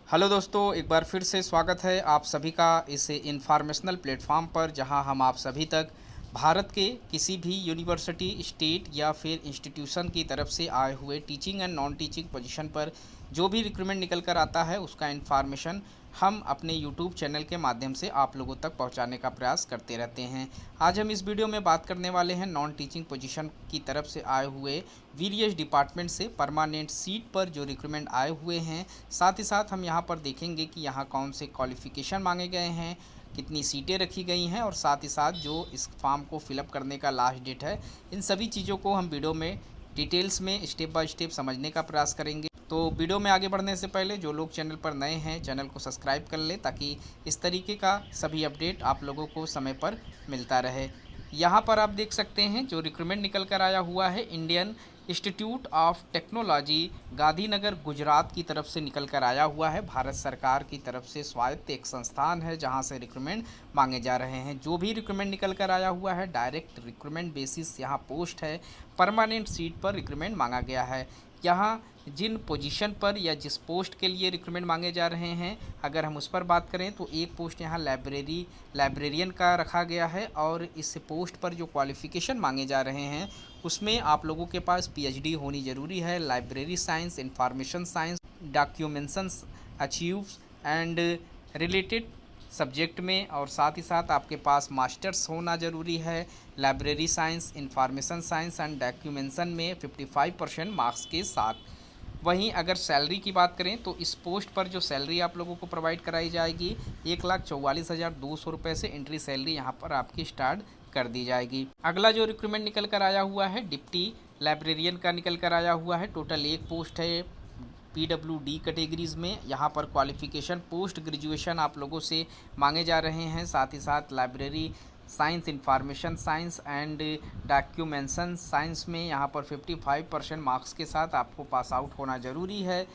Hello दोस्तों, एक बार फिर से स्वागत है आप सभी का इस इंफॉर्मेशनल प्लेटफॉर्म पर, जहां हम आप सभी तक भारत के किसी भी यूनिवर्सिटी, स्टेट या फिर इंस्टीट्यूशन की तरफ से आए हुए teaching and non teaching position पर जो भी रिक्रूटमेंट निकल कर आता है उसका इन्फॉर्मेशन हम अपने यूट्यूब चैनल के माध्यम से आप लोगों तक पहुंचाने का प्रयास करते रहते हैं। आज हम इस वीडियो में बात करने वाले हैं नॉन टीचिंग पोजीशन की तरफ से आए हुए वीरियस डिपार्टमेंट से परमानेंट सीट पर जो रिक्रूटमेंट आए हुए हैं। साथ ही साथ हम यहाँ पर देखेंगे कि यहाँ कौन से क्वालिफ़िकेशन मांगे गए हैं, कितनी सीटें रखी गई हैं और साथ ही साथ जो इस फॉर्म को फिलअप करने का लास्ट डेट है। इन सभी चीज़ों को हम वीडियो में डिटेल्स में स्टेप बाय स्टेप समझने का प्रयास करेंगे। तो वीडियो में आगे बढ़ने से पहले जो लोग चैनल पर नए हैं, चैनल को सब्सक्राइब कर लें ताकि इस तरीके का सभी अपडेट आप लोगों को समय पर मिलता रहे। यहाँ पर आप देख सकते हैं जो रिक्रूटमेंट निकल कर आया हुआ है, Indian institute of technology Gandhinagar Gujarat की तरफ से निकल कर आया हुआ है। भारत सरकार की तरफ से स्वायत्त एक संस्थान है जहां से रिक्रूटमेंट मांगे जा रहे हैं। जो भी रिक्रूटमेंट निकल कर आया हुआ है डायरेक्ट रिक्रूटमेंट बेसिस यहाँ पोस्ट है, परमानेंट सीट पर रिक्रूटमेंट मांगा गया है। यहाँ जिन पोजीशन पर या जिस पोस्ट के लिए रिक्रूटमेंट मांगे जा रहे हैं, अगर हम उस पर बात करें तो एक पोस्ट यहाँ लाइब्रेरियन का रखा गया है और इस पोस्ट पर जो क्वालिफ़िकेशन मांगे जा रहे हैं उसमें आप लोगों के पास पीएचडी होनी ज़रूरी है। Library science, information science, documentations achieves and related subject में, और साथ ही साथ आपके पास मास्टर्स होना ज़रूरी है। Library science, information science and documentation में 55% मार्क्स के साथ। वहीं अगर सैलरी की बात करें तो इस पोस्ट पर जो सैलरी आप लोगों को प्रोवाइड कराई जाएगी 1,44,200 रुपये से एंट्री सैलरी यहाँ पर आपकी स्टार्ट कर दी जाएगी। अगला जो रिक्रूटमेंट निकल कर आया हुआ है डिप्टी लाइब्रेरियन का निकल कर आया हुआ है। टोटल एक पोस्ट है PWD कैटेगरीज़ में। यहाँ पर क्वालिफ़िकेशन पोस्ट ग्रेजुएशन आप लोगों से मांगे जा रहे हैं। साथ ही साथ library science, information science and documentation science में यहाँ पर 55% मार्क्स के साथ आपको पास आउट होना ज़रूरी है,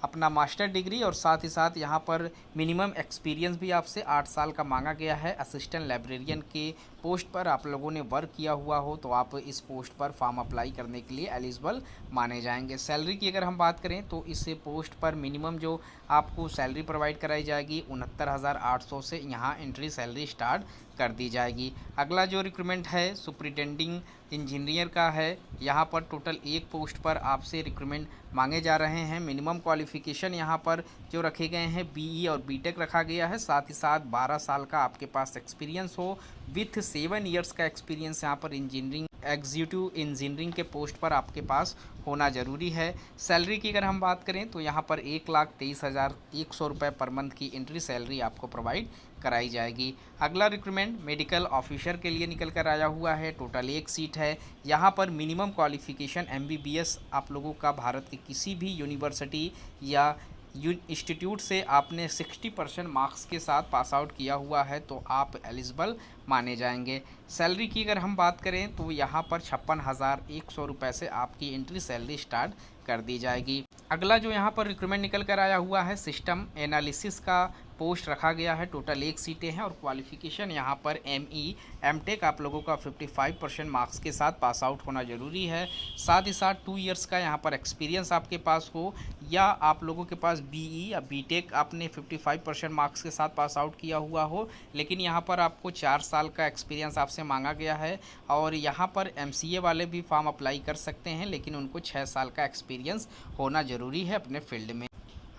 अपना मास्टर डिग्री, और साथ ही साथ यहाँ पर मिनिमम एक्सपीरियंस भी आपसे 8 साल का मांगा गया है। असिस्टेंट लाइब्रेरियन के पोस्ट पर आप लोगों ने वर्क किया हुआ हो तो आप इस पोस्ट पर फॉर्म अप्लाई करने के लिए एलिजिबल माने जाएंगे। सैलरी की अगर हम बात करें तो इस पोस्ट पर मिनिमम जो आपको सैलरी प्रोवाइड कराई जाएगी 69,800 से यहाँ एंट्री सैलरी स्टार्ट कर दी जाएगी। अगला जो रिक्रूटमेंट है सुपरिटेंडिंग इंजीनियर का है। यहाँ पर टोटल एक पोस्ट पर आपसे रिक्रूटमेंट मांगे जा रहे हैं। मिनिमम क्वालिफ़िकेशन यहाँ पर जो रखे गए हैं BE और BTech रखा गया है। साथ ही साथ 12 साल का आपके पास एक्सपीरियंस हो विथ 7 इयर्स का एक्सपीरियंस यहाँ पर इंजीनियरिंग एग्जीक्यूटिव इंजीनियरिंग के पोस्ट पर आपके पास होना ज़रूरी है। सैलरी की अगर हम बात करें तो यहाँ पर 1,23,100 रुपये पर मंथ की एंट्री सैलरी आपको प्रोवाइड कराई जाएगी। अगला रिक्रूटमेंट मेडिकल ऑफिसर के लिए निकल कर आया हुआ है। टोटल एक सीट है। यहाँ पर मिनिमम क्वालिफ़िकेशन MBBS आप लोगों का भारत के किसी भी यूनिवर्सिटी या इंस्टीट्यूट से आपने 60% मार्क्स के साथ पास आउट किया हुआ है तो आप एलिजिबल माने जाएंगे। सैलरी की अगर हम बात करें तो यहाँ पर 56,100 रुपये से आपकी एंट्री सैलरी स्टार्ट कर दी जाएगी। अगला जो यहाँ पर रिक्रूटमेंट निकल कर आया हुआ है सिस्टम एनालिसिस का पोस्ट रखा गया है। टोटल एक सीटें हैं और क्वालिफ़िकेशन यहाँ पर ME MTech आप लोगों का 55% मार्क्स के साथ पास आउट होना ज़रूरी है। साथ ही साथ 2 इयर्स का यहाँ पर एक्सपीरियंस आपके पास हो, या आप लोगों के पास BE या BTech आपने 55% मार्क्स के साथ पास आउट किया हुआ हो, लेकिन यहाँ पर आपको 4 साल का एक्सपीरियंस आपसे मांगा गया है। और यहाँ पर MCA वाले भी फॉर्म अप्लाई कर सकते हैं लेकिन उनको 6 साल का एक्सपीरियंस होना ज़रूरी है अपने फील्ड में।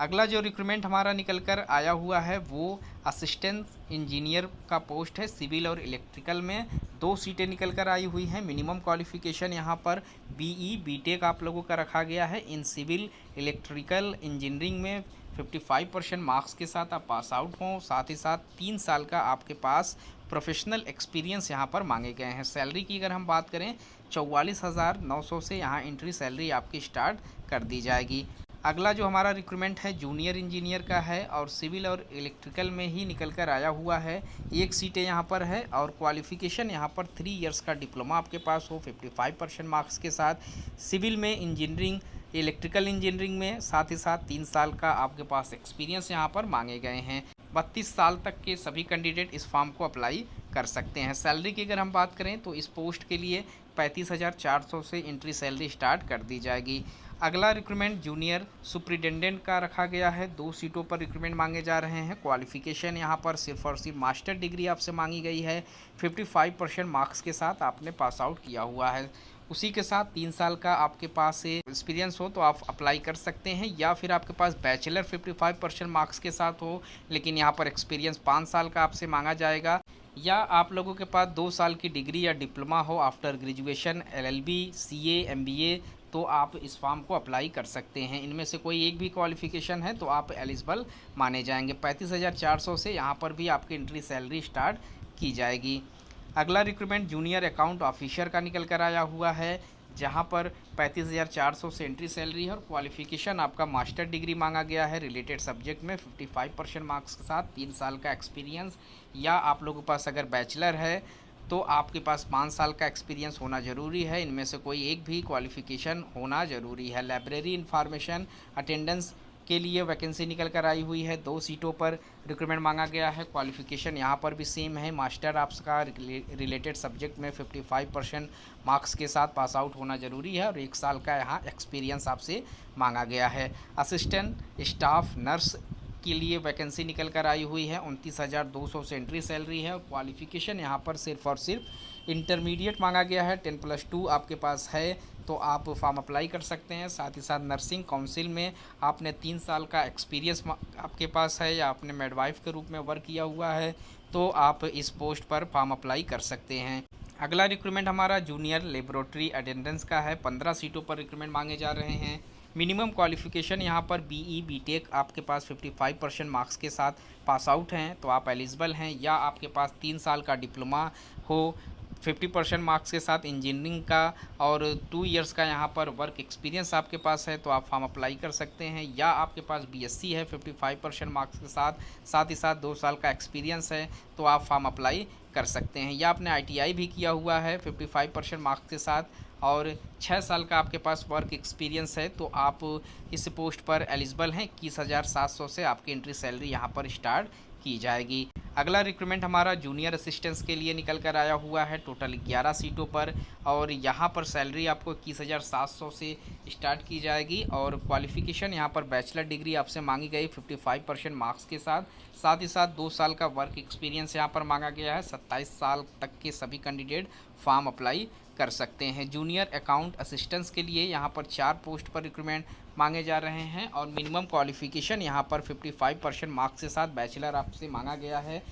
अगला जो रिक्रूटमेंट हमारा निकल कर आया हुआ है वो असिस्टेंट इंजीनियर का पोस्ट है। सिविल और इलेक्ट्रिकल में 2 सीटें निकल कर आई हुई हैं। मिनिमम क्वालिफ़िकेशन यहाँ पर BE BTech आप लोगों का रखा गया है। इन सिविल इलेक्ट्रिकल इंजीनियरिंग में 55% मार्क्स के साथ आप पास आउट हों। साथ ही साथ 3 साल का आपके पास प्रोफेशनल एक्सपीरियंस यहाँ पर मांगे गए हैं। सैलरी की अगर हम बात करें 44,900 से यहाँ एंट्री सैलरी आपकी स्टार्ट कर दी जाएगी। अगला जो हमारा रिक्रूटमेंट है जूनियर इंजीनियर का है और सिविल और इलेक्ट्रिकल में ही निकल कर आया हुआ है। एक सीटें यहाँ पर है और क्वालिफ़िकेशन यहाँ पर 3 इयर्स का डिप्लोमा आपके पास हो 55% मार्क्स के साथ। सिविल में इंजीनियरिंग, इलेक्ट्रिकल इंजीनियरिंग में साथ ही साथ 3 साल का आपके पास एक्सपीरियंस यहाँ पर मांगे गए हैं। 32 साल तक के सभी कैंडिडेट इस फॉर्म को अप्लाई कर सकते हैं। सैलरी की अगर हम बात करें तो इस पोस्ट के लिए 35,400 से एंट्री सैलरी स्टार्ट कर दी जाएगी। अगला रिक्रूटमेंट जूनियर सुपरिटेंडेंट का रखा गया है। 2 सीटों पर रिक्रूटमेंट मांगे जा रहे हैं। क्वालिफिकेशन यहाँ पर सिर्फ और सिर्फ मास्टर डिग्री आपसे मांगी गई है। 55% मार्क्स के साथ आपने पास आउट किया हुआ है। उसी के साथ 3 साल का आपके पास एक्सपीरियंस हो तो आप अप्लाई कर सकते हैं, या फिर आपके पास बैचलर 55% मार्क्स के साथ हो लेकिन यहाँ पर एक्सपीरियंस 5 साल का आपसे मांगा जाएगा, या आप लोगों के पास 2 साल की डिग्री या डिप्लोमा हो after graduation, LLB, CA, MBA, तो आप इस फॉर्म को अप्लाई कर सकते हैं। इनमें से कोई एक भी क्वालिफिकेशन है तो आप एलिजिबल माने जाएंगे। 35,400 से यहाँ पर भी आपकी एंट्री सैलरी स्टार्ट की जाएगी। अगला रिक्रूटमेंट जूनियर अकाउंट ऑफिसर का निकल कर आया हुआ है, जहां पर 35,400 से एंट्री सैलरी है और क्वालिफिकेशन आपका मास्टर डिग्री मांगा गया है रिलेटेड सब्जेक्ट में 55% मार्क्स के साथ, 3 साल का एक्सपीरियंस, या आप लोगों के पास अगर बैचलर है तो आपके पास 5 साल का एक्सपीरियंस होना ज़रूरी है। इनमें से कोई एक भी क्वालिफिकेशन होना ज़रूरी है। लाइब्रेरी इंफॉर्मेशन अटेंडेंस के लिए वैकेंसी निकल कर आई हुई है। 2 सीटों पर रिक्रूटमेंट मांगा गया है। क्वालिफिकेशन यहाँ पर भी सेम है, मास्टर आपका रिलेटेड सब्जेक्ट में 55% मार्क्स के साथ पास आउट होना ज़रूरी है और 1 साल का यहाँ एक्सपीरियंस आपसे मांगा गया है। असिस्टेंट स्टाफ नर्स के लिए वैकेंसी निकल कर आई हुई है। 29,200 से एंट्री सैलरी है और क्वालिफिकेशन यहाँ पर सिर्फ और सिर्फ इंटरमीडिएट मांगा गया है। 10+2 आपके पास है तो आप फॉर्म अप्लाई कर सकते हैं। साथ ही साथ नर्सिंग काउंसिल में आपने 3 साल का एक्सपीरियंस आपके पास है या आपने मिडवाइफ के रूप में वर्क किया हुआ है तो आप इस पोस्ट पर फॉर्म अप्लाई कर सकते हैं। अगला रिक्रूटमेंट हमारा जूनियर लेबोरेटरी अटेंडेंस का है। 15 सीटों पर रिक्रूटमेंट मांगे जा रहे हैं। मिनिमम क्वालिफिकेशन यहाँ पर BE BTech आपके पास 55% मार्क्स के साथ पास आउट हैं तो आप एलिजिबल हैं, या आपके पास 3 साल का डिप्लोमा हो 50% मार्क्स के साथ इंजीनियरिंग का और 2 इयर्स का यहाँ पर वर्क एक्सपीरियंस आपके पास है तो आप फॉर्म अप्लाई कर सकते हैं, या आपके पास BSc है 55% मार्क्स के साथ ही साथ 2 साल का एक्सपीरियंस है तो आप फॉर्म अप्लाई कर सकते हैं, या आपने ITI भी किया हुआ है 55% मार्क्स के साथ और 6 साल का आपके पास वर्क एक्सपीरियंस है तो आप इस पोस्ट पर एलिजिबल हैं। 21,700 से आपकी एंट्री सैलरी यहाँ पर स्टार्ट की जाएगी। अगला रिक्रूटमेंट हमारा जूनियर असिस्टेंट्स के लिए निकल कर आया हुआ है टोटल 11 सीटों पर, और यहाँ पर सैलरी आपको 21,700 से स्टार्ट की जाएगी और क्वालिफिकेशन यहाँ पर बैचलर डिग्री आपसे मांगी गई 55% मार्क्स के साथ ही साथ 2 साल का वर्क एक्सपीरियंस यहाँ पर मांगा गया है। 27 साल तक के सभी कैंडिडेट फॉर्म अप्लाई कर सकते हैं। जूनियर अकाउंट असिस्टेंट्स के लिए यहाँ पर 4 पोस्ट पर रिक्रूटमेंट मांगे जा रहे हैं और मिनिमम क्वालिफिकेशन यहाँ पर 55% मार्क्स के साथ बैचलर आपसे मांगा गया है।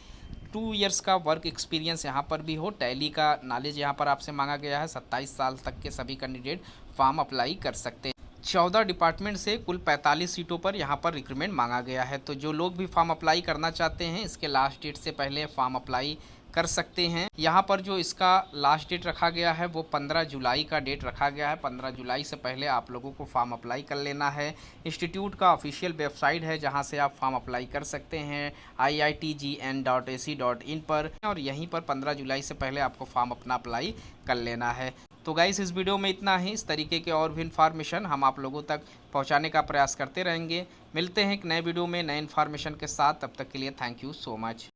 2 इयर्स का वर्क एक्सपीरियंस यहाँ पर भी हो, टैली का नॉलेज यहाँ पर आपसे मांगा गया है। 27 साल तक के सभी कैंडिडेट फॉर्म अप्लाई कर सकते हैं। 14 डिपार्टमेंट से कुल 45 सीटों पर यहाँ पर रिक्रूटमेंट मांगा गया है, तो जो लोग भी फॉर्म अप्लाई करना चाहते हैं इसके लास्ट डेट से पहले फॉर्म अप्लाई कर सकते हैं। यहाँ पर जो इसका लास्ट डेट रखा गया है वो 15 जुलाई का डेट रखा गया है। 15 जुलाई से पहले आप लोगों को फॉर्म अप्लाई कर लेना है। इंस्टीट्यूट का ऑफिशियल वेबसाइट है जहाँ से आप फॉर्म अप्लाई कर सकते हैं iitgn.ac.in पर, और यहीं पर 15 जुलाई से पहले आपको फॉर्म अपना अप्लाई कर लेना है। तो गाइस इस वीडियो में इतना ही। इस तरीके के और भी इन्फॉर्मेशन हम आप लोगों तक पहुँचाने का प्रयास करते रहेंगे। मिलते हैं एक नए वीडियो में नए इन्फॉर्मेशन के साथ, तब तक के लिए थैंक यू सो मच।